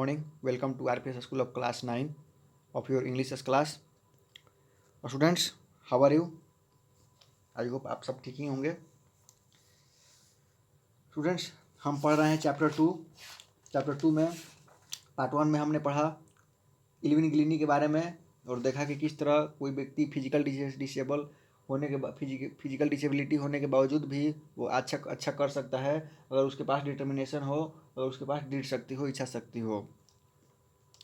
morning. Welcome to RPS School of Class 9 of your English class. Students, how are you? I hope आप सब ठीक ही होंगे. Students, हम पढ़ रहे हैं चैप्टर टू में पार्ट 1 में हमने पढ़ा इल्विन ग्लिनी के बारे में और देखा कि किस तरह कोई व्यक्ति फिजिकल डिसेबिलिटी होने के बावजूद भी वो अच्छा कर सकता है अगर उसके पास डिटर्मिनेशन हो, अगर उसके पास दृढ़ शक्ति हो, इच्छा शक्ति हो,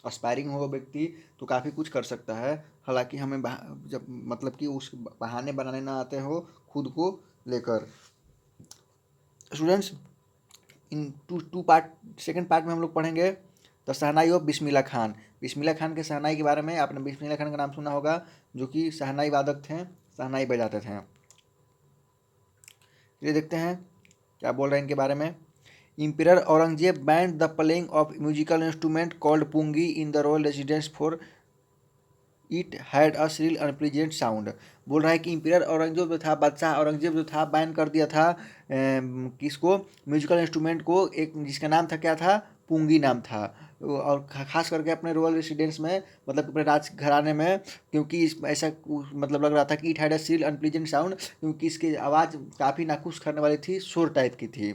एस्पायरिंग हो व्यक्ति तो काफ़ी कुछ कर सकता है. हालांकि हमें जब मतलब कि उस बहाने बनाने ना आते हो खुद को लेकर. Students, in two part second part में हम लोग पढ़ेंगे द शहनाई ऑफ बिस्मिल्ला खान. बिस्मिल्ला खान के शहनाई के बारे में आपने बिस्मिल्ला खान का नाम सुना होगा, जो कि शहनाई वादक थे, शहनाई बजाते थे. ये देखते हैं क्या बोल रहे हैं इनके बारे में. Emperor Aurangzeb banned the playing of musical instrument called pungi in the royal residence for it had a shrill unpleasant sound. बोल रहा है कि इंपीरियर औरंगजेब जो था, बादशाह औरंगजेब जो था, बैन कर दिया था किसको, म्यूजिकल इंस्ट्रूमेंट को, एक जिसका नाम था क्या था, पुंगी नाम था. और खास करके अपने रॉयल रेसिडेंस में, मतलब अपने राज घराने में, क्योंकि ऐसा मतलब लग रहा था कि it had a shrill unpleasant sound, क्योंकि इसकी आवाज़ काफ़ी नाखुश करने वाली थी, शोर टाइप की थी.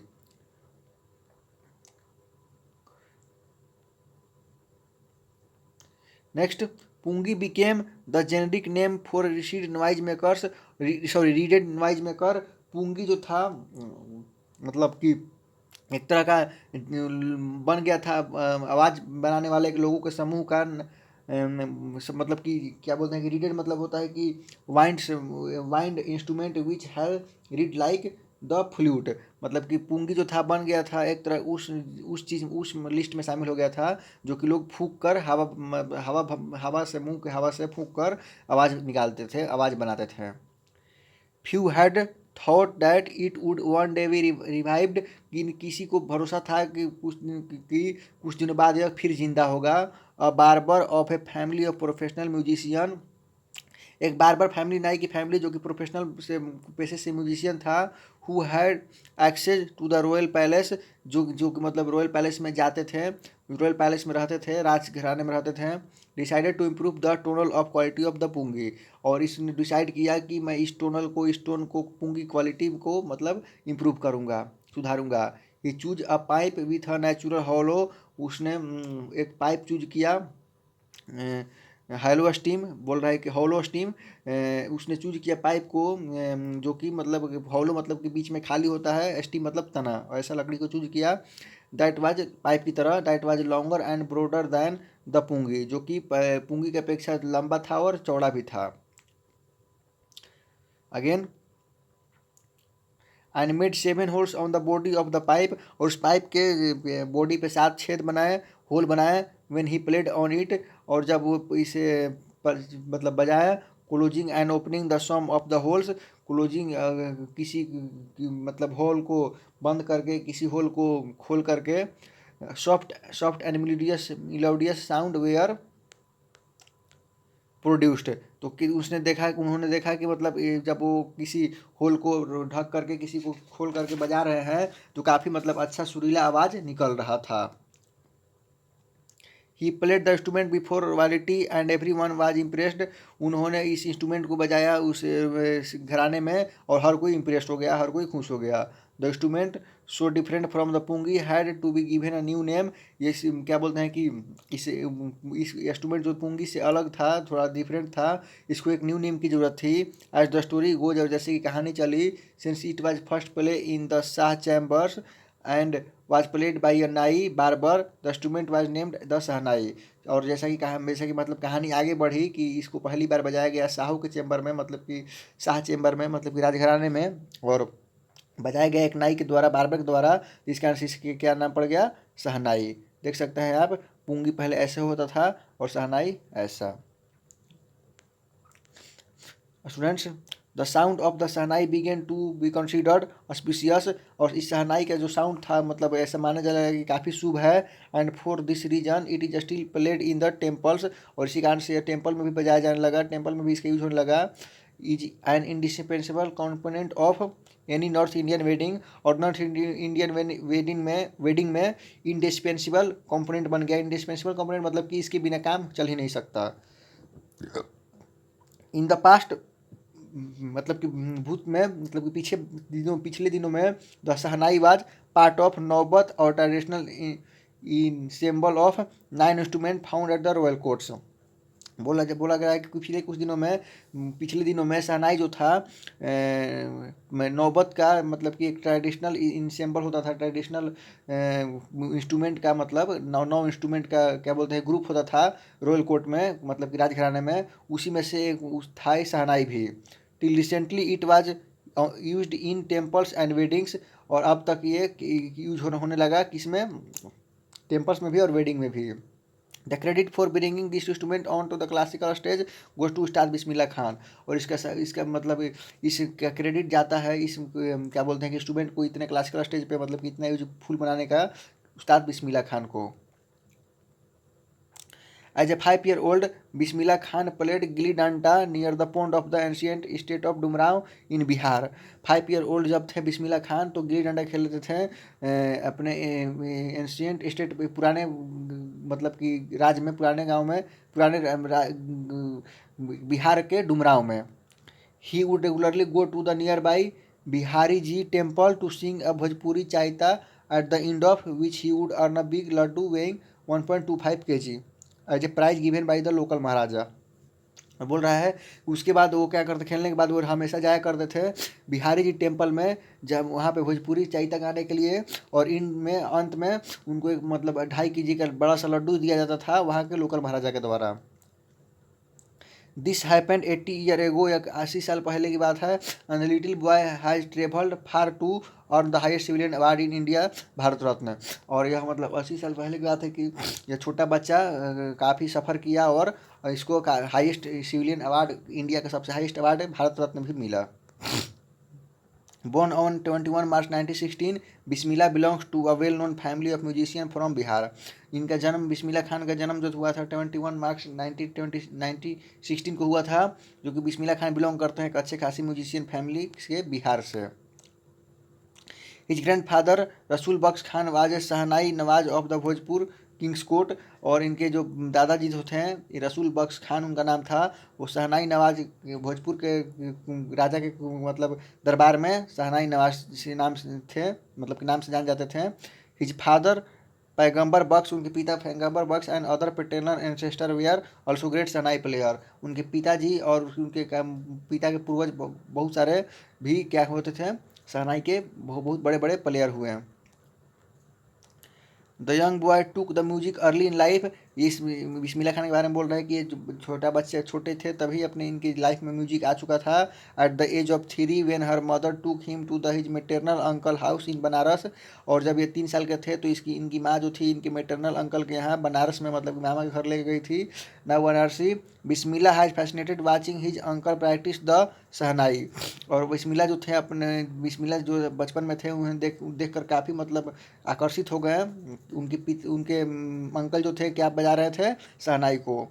Next, Pungi became the generic name for reeded noise makers. reeded noise maker. पुंगी जो था मतलब कि एक तरह का बन गया था आवाज़ बनाने वाले लोगों के समूह का. मतलब कि क्या बोलते हैं कि रीडेड मतलब होता है कि wind instrument which have read like the flute. मतलब कि पुंगी जो था बन गया था एक तरह उस लिस्ट में शामिल हो गया था जो कि लोग फूंक कर हवा से फूंक कर आवाज़ निकालते थे, आवाज़ बनाते थे. Few had thought that it would one day B revived. किसी को भरोसा था कि कुछ दिनों बाद यह फिर जिंदा होगा. अ barber of a family of professional musician. एक बार्बर फैमिली, नाई की फैमिली जो कि प्रोफेशनल से पेशे से म्यूजिशियन था. Who had access to the royal palace. जो कि मतलब रॉयल पैलेस में जाते थे, रॉयल पैलेस में रहते थे, राज घराने में रहते थे. Decided to improve the tonal of quality of the pungi. और इसने डिसाइड किया कि मैं इस टोन को पुंगी क्वालिटी को मतलब इम्प्रूव करूँगा, सुधारूँगा. He choose a pipe with a natural hollow. उसने एक पाइप चूज किया, हेलो स्टीम बोल रहा है कि हॉलो स्टीम. उसने चूज किया पाइप को जो कि मतलब हॉलो मतलब कि बीच में खाली होता है, स्टीम मतलब तना, ऐसा लकड़ी को चूज किया. दैट वाज पाइप की तरह. That was longer and broader than the pungi, जो कि पुंगी की अपेक्षा लंबा था और चौड़ा भी था. Again, and made 7 holes on the body of the pipe. और उस पाइप के बॉडी पे 7 छेद बनाए, होल बनाए. When he played on it. और जब वो इसे मतलब बजाया, closing and opening the some of the holes. क्लोजिंग किसी मतलब होल को बंद करके, किसी होल को खोल करके. Soft soft and melodious sound were produced. तो कि उन्होंने देखा कि मतलब जब वो किसी होल को ढक करके, किसी को खोल करके बजा रहे हैं तो काफ़ी मतलब अच्छा सुरीला आवाज़ निकल रहा था. He played the instrument before royalty and every one was impressed. उन्होंने इस इंस्ट्रूमेंट को बजाया उस घराने में और हर कोई इम्प्रेस्ड हो गया, हर कोई खुश हो गया. The instrument so different from the pungi had to be given a new name. ये क्या बोलते हैं कि इस इंस्ट्रूमेंट जो पुंगी से अलग था, थोड़ा डिफरेंट था, इसको एक न्यू नेम की ज़रूरत थी. एज द स्टोरी गोज, और जैसे कि कहानी चली, since it was first play in the Shah chambers and was played by a nai barber, the instrument was named the शहनाई. और जैसा कि मतलब कहानी आगे बढ़ी कि इसको पहली बार बजाया गया शाहू के चैम्बर में, मतलब कि शाह चैम्बर में, मतलब कि राजघराने में, और बजाया गया एक नाई के द्वारा, बार्बर के द्वारा, जिस कारण से इसके क्या नाम पड़ गया, शहनाई. देख सकते हैं आप, पुंगी पहले ऐसे होता था और शहनाई ऐसा. Students, the sound of the shehnai began to be considered auspicious. और इस शहनाई का जो साउंड था मतलब ऐसा माना जा रहा है कि काफ़ी शुभ है. And for this reason it is still played in the temples. और इसी कारण से टेम्पल में भी बजाया जाने लगा, टेम्पल में भी इसका यूज होने लगा. Is an indispensable component of any north Indian wedding, और नॉर्थ इंडियन वेडिंग में इंडिस्पेंसिबल कंपोनेंट बन गया। इंडिस्पेंसिबल कंपोनेंट मतलब कि इसके बिना काम चल ही नहीं सकता। इन द पास्ट मतलब कि भूत में मतलब कि पिछले दिनों में the shehnai was part of नौबत और traditional in symbol of 9 instrument found at the royal courts. बोला गया है कि पिछले दिनों में शहनाई जो था नौबत का मतलब कि एक ट्रेडिशनल इंसेम्बल होता था। ट्रेडिशनल इंस्ट्रूमेंट का मतलब नौ इंस्ट्रूमेंट का क्या बोलते हैं ग्रुप होता था रॉयल कोर्ट में, मतलब कि राजघराने में, उसी में से एक था शहनाई भी। Till recently it was used in temples and weddings, और अब तक ये यूज होने लगा किसमें, टेम्पल्स में भी और वेडिंग में भी। The credit for bringing this instrument on to the classical stage goes to Ustad Bismillah Khan. और इसका मतलब इसका क्रेडिट जाता है इस क्या बोलते हैं कि इंस्ट्रूमेंट को इतने क्लासिकल स्टेज पे मतलब कि इतना यूजफुल बनाने का उस्ताद बिस्मिल्लाह खान को। As a 5-year-old, Bismillah Khan played gilli danda near the pond of the ancient state of Dumraon in Bihar. 5 year-old जब थे बिस्मिल्लाह खान तो गिल्ली डंडा खेलते थे अपने एंशियंट स्टेट पुराने मतलब कि राज्य में, पुराने गांव में, बिहार के डुमराव में। He would regularly go to the nearby Bihari ji temple to sing a Bhojpuri chaita at the end of which he would earn a big laddu weighing 1.25 kg as a prize given by the local Maharaja. बोल रहा है उसके बाद वो क्या करते, खेलने के बाद वो हमेशा जाया करते थे बिहारी जी टेम्पल में, जब वहाँ पे भोजपुरी चाइता गाने के लिए, और इन में अंत में उनको एक मतलब 2.5 kg का बड़ा सा लड्डू दिया जाता था वहाँ के लोकल महाराजा के द्वारा। दिस हैपेंड 80 years ago, एक 80 साल पहले की बात है। And little boy has travelled far to earn the highest civilian award in India, Bharat Ratna. और यह मतलब 80 साल पहले की बात है कि यह छोटा बच्चा काफ़ी सफ़र किया और इसको हाईएस्ट सिविलियन अवार्ड, इंडिया का सबसे हाईएस्ट अवार्ड है, भारत रत्न भी मिला। Born on 21 March 1916, Bismillah belongs to a well known family of musician from Bihar. इनका जन्म, बिस्मिल्लाह खान का जन्म जो हुआ था 21 मार्च 1916 को हुआ था, जो कि बिस्मिल्लाह खान बिलोंग करते हैं एक अच्छे खासी म्यूजिशियन फैमिली से, बिहार से। His grandfather Rasool Bakhsh Khan was a shehnai nawaz of the Bhojpur kings court. और इनके जो दादाजी होते हैं रसूल बख्श खान उनका नाम था, वो शहनाई नवाज भोजपुर के राजा के मतलब दरबार में शहनाई नवाज से नाम थे, मतलब कि नाम से जान जाते थे। हिज फादर पैगंबर बख्श, उनके पिता Paigambar Bakhsh and other paternal ancestor were also great shehnai player. उनके पिताजी और उनके पिता के पूर्वज बहुत सारे भी क्या होते थे, शहनाई के बहुत बड़े बड़े प्लेयर हुए हैं। The young boy took the music early in life, इस बिस्मिल्लाह खान के बारे में बोल रहा है कि ये छोटा बच्चे छोटे थे तभी अपने इनकी लाइफ में म्यूजिक आ चुका था। At the age of 3 when her mother took him to the his maternal uncle house in Banaras. और जब ये 3 साल के थे तो इनकी माँ जो थी इनके मेटरनल अंकल के यहाँ बनारस में, मतलब मामा के घर ले गई थी ना Banarasi. Bismillah has fascinated watching his uncle practice the shehnai. और बिस्मिल्लाह जो थे अपने बिस्मिल्लाह जो बचपन में थे उन्हें देख कर काफ़ी मतलब आकर्षित हो गए। उनके अंकल जो थे क्या बजा रहे थे, शहनाई को।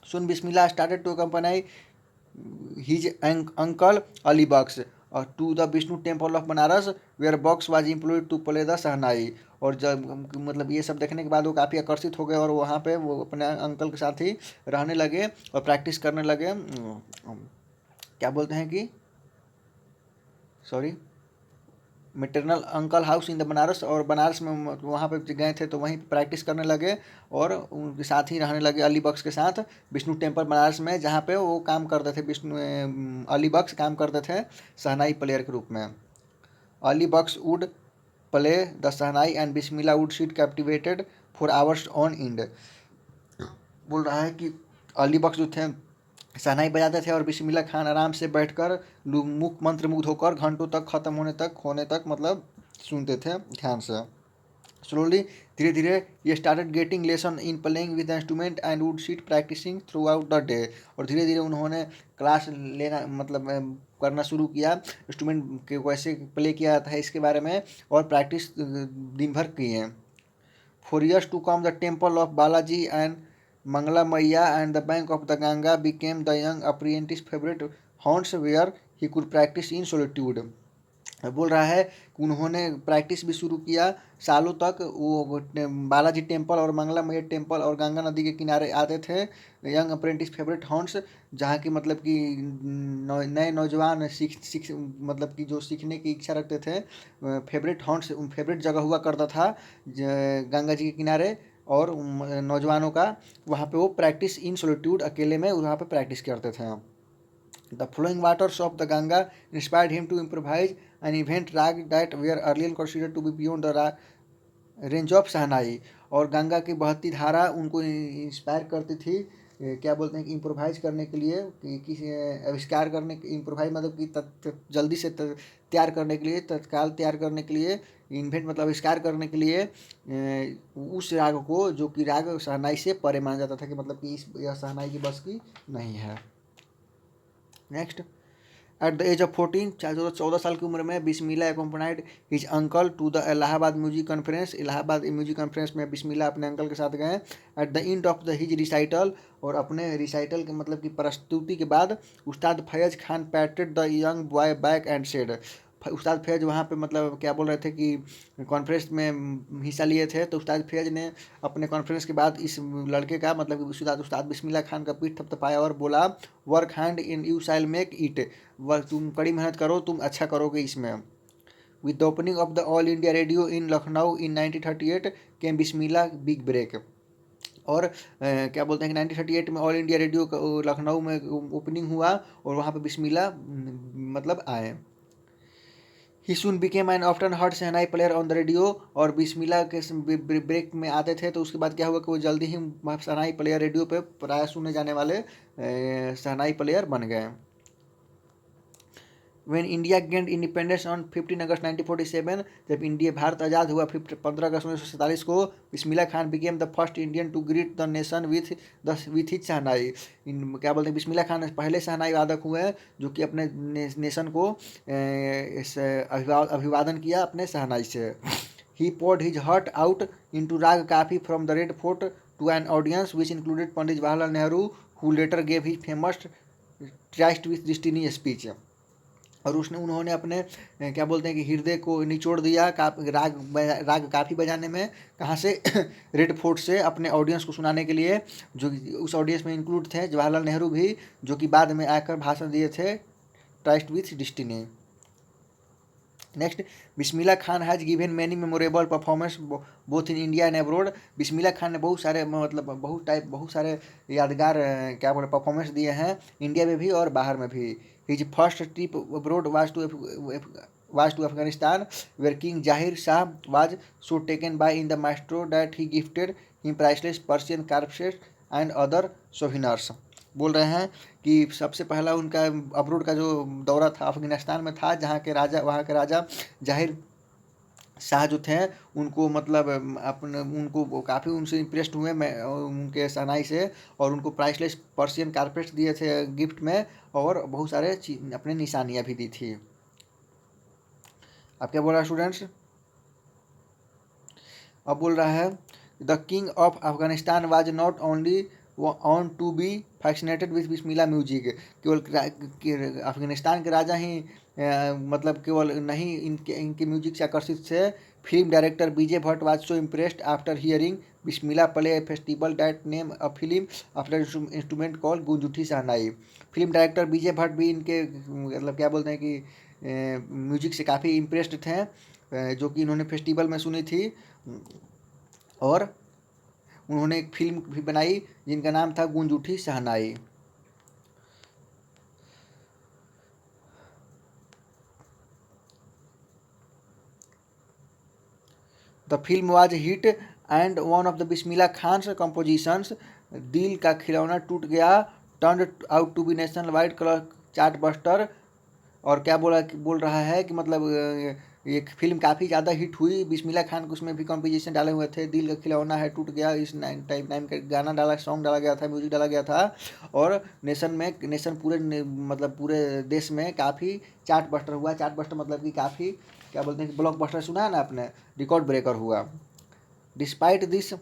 सुन Bismillah started to accompany his uncle Ali Bakhsh to the Vishnu temple of Banaras where Bakhsh was employed to play the shehnai. और जब मतलब ये सब देखने के बाद वो काफ़ी आकर्षित हो गए और वहाँ पे वो अपने अंकल के साथ ही रहने लगे और प्रैक्टिस करने लगे। क्या बोलते हैं कि sorry maternal uncle house in the Banaras, और बनारस में वहाँ पे गए थे तो वहीं प्रैक्टिस करने लगे और उनके साथ ही रहने लगे अली बख्श के साथ विष्णु टेम्पल बनारस में, जहाँ पे वो काम करते थे, अली बख्श काम करते थे शहनाई प्लेयर के रूप में। Ali Bakhsh would play the shehnai and Bismillah would sit captivated for hours on end. बोल रहा है कि अली बख्श जो थे शहनाई बजाते थे और बिस्मिल्लाह खान आराम से बैठकर मंत्र मुग्ध होकर घंटों तक खत्म होने तक मतलब सुनते थे ध्यान से। स्लोली धीरे धीरे ये started getting lesson in playing with instrument and would sit practising throughout the day. और धीरे धीरे उन्होंने क्लास लेना मतलब करना शुरू किया, इंस्ट्रूमेंट के कैसे प्ले किया जाता है इसके बारे में, और प्रैक्टिस दिन भर किए हैं। For years to come, the temple of Balaji and Mangala Maiya and the bank of the Ganga became the young apprentice's favorite haunts where he could practice in solitude. बोल रहा है कि उन्होंने प्रैक्टिस भी शुरू किया सालों तक। वो बालाजी टेम्पल और मंगला मैया टेम्पल और गंगा नदी के किनारे आते थे यंग अप्रेंटिस फेवरेट हॉन्ट्स, जहाँ की मतलब कि नए नौजवान सीख सीख मतलब कि जो सीखने की इच्छा रखते थे, फेवरेट हॉन्ट्स फेवरेट जगह हुआ करता था गंगा जी के किनारे। और नौजवानों का वहाँ पे वो प्रैक्टिस इन सोलिट्यूड, अकेले में वहाँ पे प्रैक्टिस करते थे। The flowing waters of the Ganga inspired him to improvise an event rag that were earlier considered to be beyond the range of shehnai. और गंगा की बहती धारा उनको इंस्पायर करती थी, क्या बोलते हैं कि इम्प्रोवाइज करने के लिए, कि किसी आविष्कार करने, इम्प्रोवाइज मतलब कि जल्दी से तैयार करने के लिए, तत्काल तैयार करने के लिए, इन्वेंट मतलब आविष्कार करने के लिए उस राग को, जो कि राग शहनाई से परे माना जाता था, कि मतलब कि यह शहनाई की बस की नहीं है। Next, at the age of 14, 14 साल की उम्र में Bismillah accompanied his uncle to the Allahabad music conference. Allahabad music conference में बिस्मिल्ला अपने अंकल के साथ गए। At the end of the his recital, और अपने रिसाइटल के मतलब की प्रस्तुति के बाद, उस्ताद Faiz Khan पैटेड the young boy back and said. उस्ताद फैज वहाँ पे मतलब क्या बोल रहे थे कि कॉन्फ्रेंस में हिस्सा लिए थे, तो उस्ताद फैज ने अपने कॉन्फ्रेंस के बाद इस लड़के का मतलब उस्ताद उस्ताद बिस्मिल्ला खान का पीठ थपथपाया और बोला, work hard and you shall make it. वह तुम कड़ी मेहनत करो, तुम अच्छा करोगे इसमें। With the opening of the all India radio in Lucknow in 1938 came Bismillah big break. और क्या बोलते हैं कि 1938 में ऑल इंडिया रेडियो लखनऊ में ओपनिंग हुआ, और वहाँ पे बिस्मिल्ला मतलब आए। He soon became an often heard shehnai player on the radio. और बिस्मिल्ला के ब्रेक में आते थे, तो उसके बाद क्या हुआ कि वो जल्दी ही शहनाई प्लेयर, रेडियो पे प्राय सुने जाने वाले शहनाई प्लेयर बन गए। When India gained independence on 15 अगस्त 1947, जब इंडिया भारत आज़ाद हुआ 15 अगस्त 1947 को, Bismillah Khan became the first Indian to greet the nation with his shehnai. क्या बोलते हैं, बिस्मिल्ला खान पहले शहनाई वादक हुए हैं जो कि अपने नेशन को अभिवादन किया अपने शहनाई से। ही poured his heart out into rag kafi from the Red Fort to an audience which included Pandit Jawaharlal Nehru, who later gave his famous Trust with Destiny speech। और उन्होंने अपने क्या बोलते हैं कि हृदय को निचोड़ दिया राग काफ़ी बजाने में। कहाँ से? रेड फोर्ट से, अपने ऑडियंस को सुनाने के लिए, जो उस ऑडियंस में इंक्लूड थे जवाहरलाल नेहरू भी, जो कि बाद में आकर भाषण दिए थे trust with destiny. Next, Bismillah Khan has given many memorable performance both in India and abroad. Bismillah Khan ने बहुत सारे मतलब बहुत सारे यादगार क्या बोले परफॉर्मेंस दिए हैं, इंडिया में भी और बाहर में भी। His first trip abroad was to Afghanistan, where King Zahir Shah was so taken by in the maestro that he gifted him priceless Persian carpets and other souvenirs। बोल रहे हैं कि सबसे पहला उनका अब्रोड का जो दौरा था अफगानिस्तान में था, जहाँ के राजा, वहाँ के राजा जाहिर शाह जो थे, उनको मतलब अपने उनको काफ़ी उनसे इम्प्रेस्ड हुए मैं उनके शहनाई से, और उनको प्राइसलेस पर्शियन कारपेट्स दिए थे गिफ्ट में, और बहुत सारे अपने निशानियाँ भी दी थी। अब क्या बोल रहा है स्टूडेंट्स? अब बोल रहा है, the king of Afghanistan was not only on to be fascinated with Bismillah music. केवल अफगानिस्तान के राजा ही मतलब केवल नहीं इनके इनके म्यूजिक से आकर्षित थे। Film director Vijay Bhatt was so impressed after hearing Bismillah play a festival that name a film after instrument call Goonj Uthi shehnai. Film director Vijay Bhatt भी इनके मतलब क्या बोलते हैं कि म्यूजिक से काफ़ी इम्प्रेस्ड थे, जो कि इन्होंने फेस्टिवल में सुनी थी। और उन्होंने एक फिल्म भी बनाई जिनका नाम था Goonj Uthi Shehnai. The film was hit and one of the Bismillah Khan's compositions. Dil Ka Khilona Toot Gaya turn out to be national wide colour chartbuster. और क्या बोल रहा है कि मतलब ये फिल्म काफ़ी ज़्यादा हिट हुई। बिस्मिल्ला खान को उसमें भी कॉम्पोजिशन डाले हुए थे, दिल का खिलौना है टूट गया, इस टाइम का गाना सॉन्ग डाला गया था, म्यूजिक डाला गया था। और नेशन पूरे मतलब पूरे देश में काफ़ी चार्ट बस्टर हुआ। चार्ट बस्टर मतलब कि काफ़ी क्या बोलते हैं कि ब्लॉक बस्टर सुना है ना आपने, रिकॉर्ड ब्रेकर हुआ। Despite this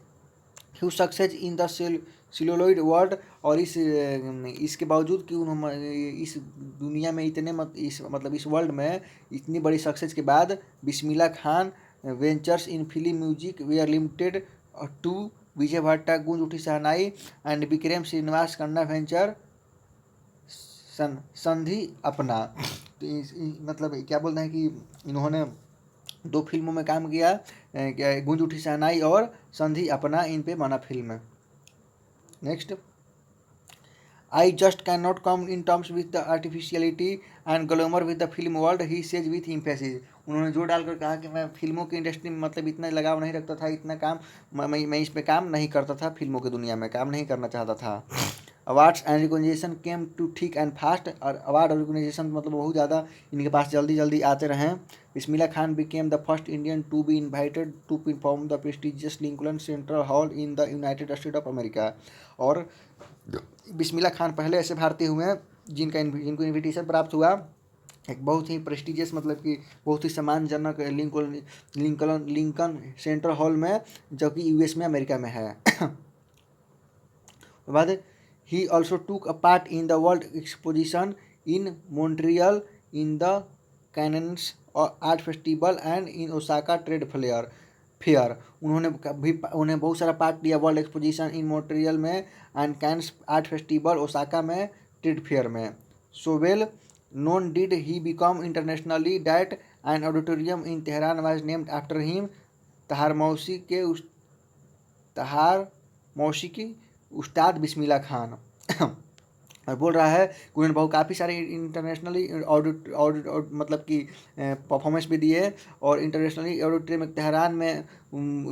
huge success in the celluloid world. और इसके बावजूद कि उन्होंने इस दुनिया में इस वर्ल्ड में इतनी बड़ी सक्सेस के बाद Bismillah Khan ventures in film music we are limited to Vijay Bhatta Goonj Uthi shehnai and Vikram Srinivas कन्ना वेंचर संधि अपना। तो मतलब क्या बोलते हैं कि इन्होंने 2 फिल्मों में काम किया, गूंज उठी शहनाई और संधि अपना, इन पे बना film. Next, I just can not come in terms with the artificiality and glamour with the film world, he says with emphasis. उन्होंने जोर डालकर कहा कि मैं फिल्मों की इंडस्ट्री में मतलब इतना लगाव नहीं रखता था, इतना काम मैं इस पे काम नहीं करता था, फिल्मों की दुनिया में काम नहीं करना चाहता था। Awards and recognition came to thick and fast, और अवार्ड और रिकॉग्निशन मतलब बहुत ज़्यादा इनके पास जल्दी जल्दी आते रहे। Bismillah Khan became the first Indian to be invited to perform the prestigious Lincoln central hall in the United State of America. और बिस्मिल्लाह खान पहले ऐसे भारतीय हुए हैं जिनको इन्विटेशन प्राप्त हुआ एक बहुत ही प्रेस्टिजियस मतलब कि बहुत ही सम्मानजनक लिंकन सेंट्रल हॉल में, जो कि यूएस में अमेरिका में है। बाद ही ऑल्सो टूक a part in the world exposition in Montreal in the cannons art festival and in Osaka trade fair. उन्हें बहुत सारा पार्ट लिया वर्ल्ड एक्सपोजिशन इन मॉन्ट्रियल में and cans art festival Osaka में ट्रेड फेयर में। So well known did he become internationally that an auditorium in Tehran was named after him। तहार मौसी की उस्ताद बिस्मिल्लाह खान। और बोल रहा है कि उन्होंने बहुत काफ़ी सारे इंटरनेशनली ऑडिट मतलब कि परफॉर्मेंस भी दिए, और इंटरनेशनली ऑडिटोरियम तेहरान में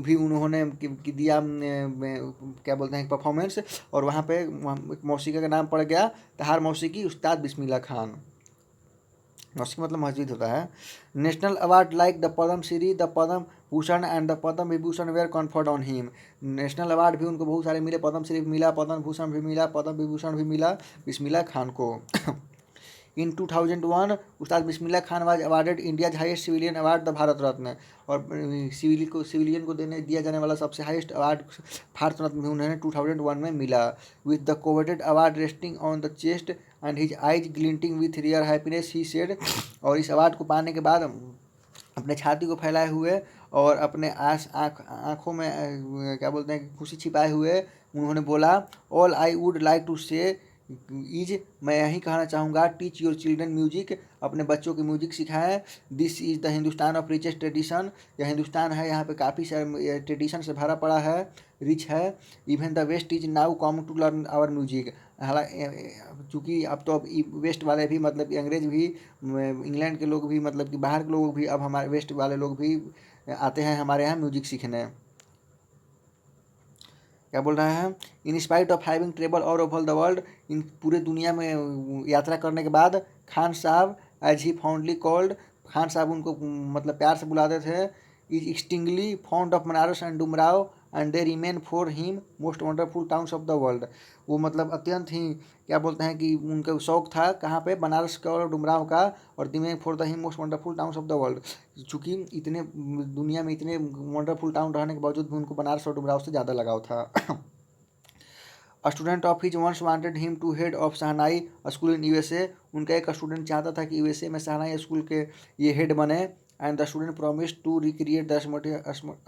भी उन्होंने दिया क्या बोलते हैं परफॉर्मेंस, और वहाँ पे मौसीका का नाम पड़ गया तहार मौसीकी उस्ताद बिस्मिल्लाह खान। मौसीकी मतलब मस्जिद होता है। National award like the Padma Shri, the Padma Bhushan and the Padma Vibhushan were conferred on him. National award भी उनको बहुत सारे मिले, पद्म श्री भी मिला, पद्म भूषण भी मिला, पद्म विभूषण भी मिला बिस्मिल्लाह खान को। In 2001 Ustad Bismillah Khan was awarded India's highest civilian award the Bharat Ratna. और सिविलियन को दिया जाने वाला सबसे हाईएस्ट अवार्ड भारत रत्न भी उन्हें 2001 में मिला। With the coveted award resting on the chest and his eyes glinting with rear happiness he said. और इस अवार्ड को पाने के बाद अपने छाती को फैलाए हुए और अपने आँखों में क्या बोलते हैं खुशी छिपाए हुए उन्होंने बोला, all I would like to say is, मैं यही कहना चाहूँगा, टीच योर चिल्ड्रन म्यूजिक, अपने बच्चों को म्यूजिक सिखाएं। This is the Hindustan of richest tradition, यह हिंदुस्तान है, यहाँ पे काफ़ी सारे ट्रेडिशन से भरा पड़ा है, रिच है। Even the west is now come to learn our music. हालांकि चूँकि अब तो अब वेस्ट वाले भी मतलब कि अंग्रेज भी, इंग्लैंड के लोग भी मतलब कि बाहर के लोग भी अब हमारे वेस्ट वाले लोग भी आते हैं हमारे यहाँ म्यूजिक सीखने। क्या बोल रहा है, in spite of having travel all over the world, इन पूरे दुनिया में यात्रा करने के बाद Khan Sahab as he fondly called, Khan Sahab उनको मतलब प्यार से बुलाते थे, is exceedingly fond of Banaras and Dumraon and they remain for him most wonderful towns of the world. वो मतलब अत्यंत ही क्या बोलते हैं कि उनका शौक था कहाँ पे, बनारस का और डुमराव का, और remain for the him most wonderful towns of the world. चूँकि इतने दुनिया में इतने वंडरफुल टाउन रहने के बावजूद भी उनको बनारस और डुमराव से ज़्यादा लगाव था। A student of his once wanted him to head of shehnai school in USA. उनका एक स्टूडेंट चाहता था कि यूएसए में शहनाई स्कूल के ये हेड बने। And the student promise to recreate the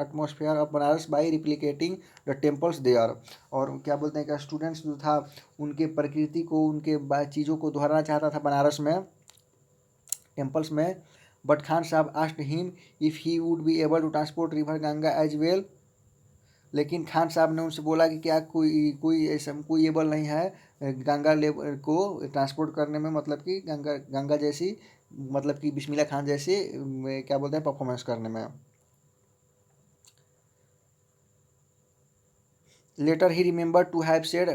atmosphere of Banaras by replicating the temples there. और क्या बोलते हैं कि स्टूडेंट्स जो था उनके प्रकृति को, उनके चीज़ों को दोहराना चाहता था बनारस में टेम्पल्स में। But Khan sahab asked him if he would be able to transport river Ganga as well. लेकिन खान साहब ने उनसे बोला कि क्या कोई ऐसा कोई एबल नहीं है गंगा को ट्रांसपोर्ट करने में, मतलब कि गंगा जैसी मतलब कि बिस्मिल्लाह खान जैसे क्या बोलते हैं परफॉर्मेंस करने में। Later he remember to have said,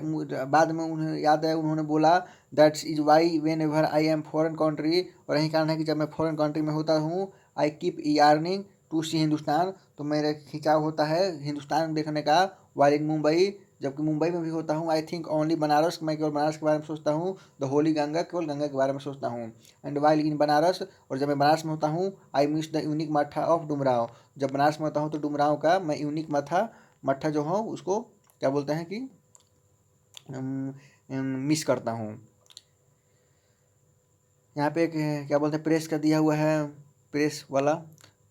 बाद में उन्हें याद है उन्होंने बोला, that's is why whenever I am foreign country, और यही कारण है कि जब मैं फॉरेन कंट्री में होता हूँ, आई कीप यार्निंग टू सी हिंदुस्तान, तो मेरा खिंचाव होता है हिंदुस्तान देखने का, वाइल इन मुंबई, जबकि मुंबई में भी होता हूँ, आई थिंक ओनली बनारस, मैं केवल बनारस के बारे में सोचता हूँ, द होली गंगा, केवल गंगा के बारे में सोचता हूँ। एंड वाइल इन बनारस, और जब मैं बनारस में होता हूँ, आई मिस द यूनिक मट्ठा ऑफ डुमराव, जब बनारस में होता हूँ तो डुमराव का मैं यूनिक मट्ठा जो हो उसको क्या बोलते हैं कि मिस करता हूँ। यहाँ पे एक क्या बोलते हैं प्रेस का दिया हुआ है, प्रेस वाला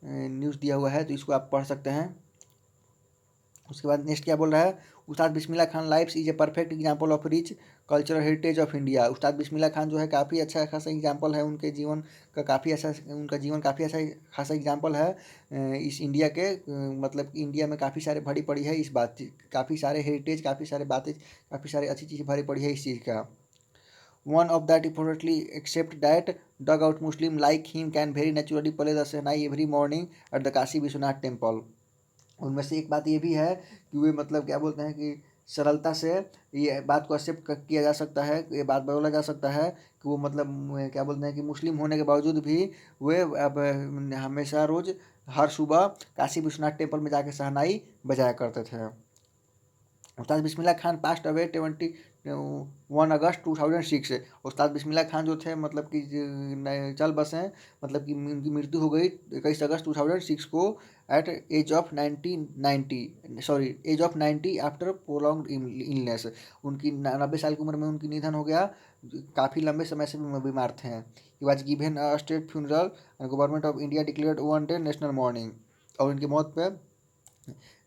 न्यूज़ दिया हुआ है, तो इसको आप पढ़ सकते हैं। उसके बाद नेक्स्ट क्या बोल रहा है, Ustad Bismillah Khan life's is a perfect example of rich cultural heritage of India. Ustad Bismillah Khan जो है काफ़ी अच्छा खासा एग्जाम्पल है, उनके जीवन का काफ़ी अच्छा, उनका जीवन काफ़ी अच्छा खासा एग्जाम्पल है इस इंडिया के, मतलब इंडिया में काफ़ी सारे भरी पड़ी है इस बात, काफ़ी सारे हेरिटेज, काफ़ी सारे बातें, काफ़ी सारे अच्छी चीज़ें भरी पड़ी है इस चीज़ का। One of that importantly except that dugout Muslim like him can very naturally play the Shehnai every morning at the Kashi Vishwanath temple। उनमें से एक बात ये भी है कि वे मतलब क्या बोलते हैं कि सरलता से ये बात को एक्सेप्ट किया जा सकता है, ये बात बोला जा सकता है कि वो मतलब क्या बोलते हैं कि मुस्लिम होने के बावजूद भी वे अब हमेशा रोज़ हर सुबह काशी विश्वनाथ टेम्पल में जाके शहनाई बजाया करते थे। उस्ताद बिस्मिल्लाह खान पास्ट अवे 21 अगस्त 2006। उस्ताद बिस्मिल्लाह खान जो थे मतलब कि चल बसे, मतलब कि उनकी मृत्यु हो गई 21 अगस्त 2006 को at age of 90 after prolonged illness. उनकी 90 साल की उम्र में उनकी निधन हो गया, काफ़ी लंबे समय से बीमार थे। He was given a state funeral and government of India declared 1 day national morning. और उनकी मौत पे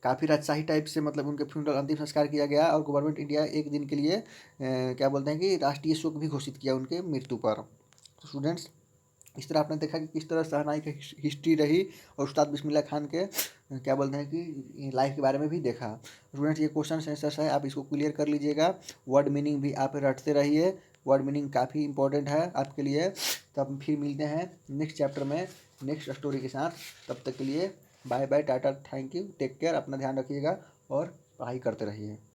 काफ़ी राजशाही टाइप से मतलब उनके फ्यूनरल अंतिम संस्कार किया गया, और गवर्नमेंट इंडिया एक दिन के लिए क्या बोलते हैं कि राष्ट्रीय शोक भी घोषित किया उनके मृत्यु पर। तो स्टूडेंट्स, इस तरह आपने देखा कि किस तरह शहनाई की हिस्ट्री रही, और उस्ताद बिस्मिल्लाह खान के क्या बोलते हैं कि लाइफ के बारे में भी देखा। स्टूडेंट्स, ये क्वेश्चन आंसर्स है, आप इसको क्लियर कर लीजिएगा। वर्ड मीनिंग भी आप रटते रहिए, वर्ड मीनिंग काफ़ी इंपॉर्टेंट है आपके लिए। तो हम फिर मिलते हैं नेक्स्ट चैप्टर में नेक्स्ट स्टोरी के साथ। तब तक के लिए बाय बाय, टाटा, थैंक यू, टेक केयर, अपना ध्यान रखिएगा और पढ़ाई करते रहिए।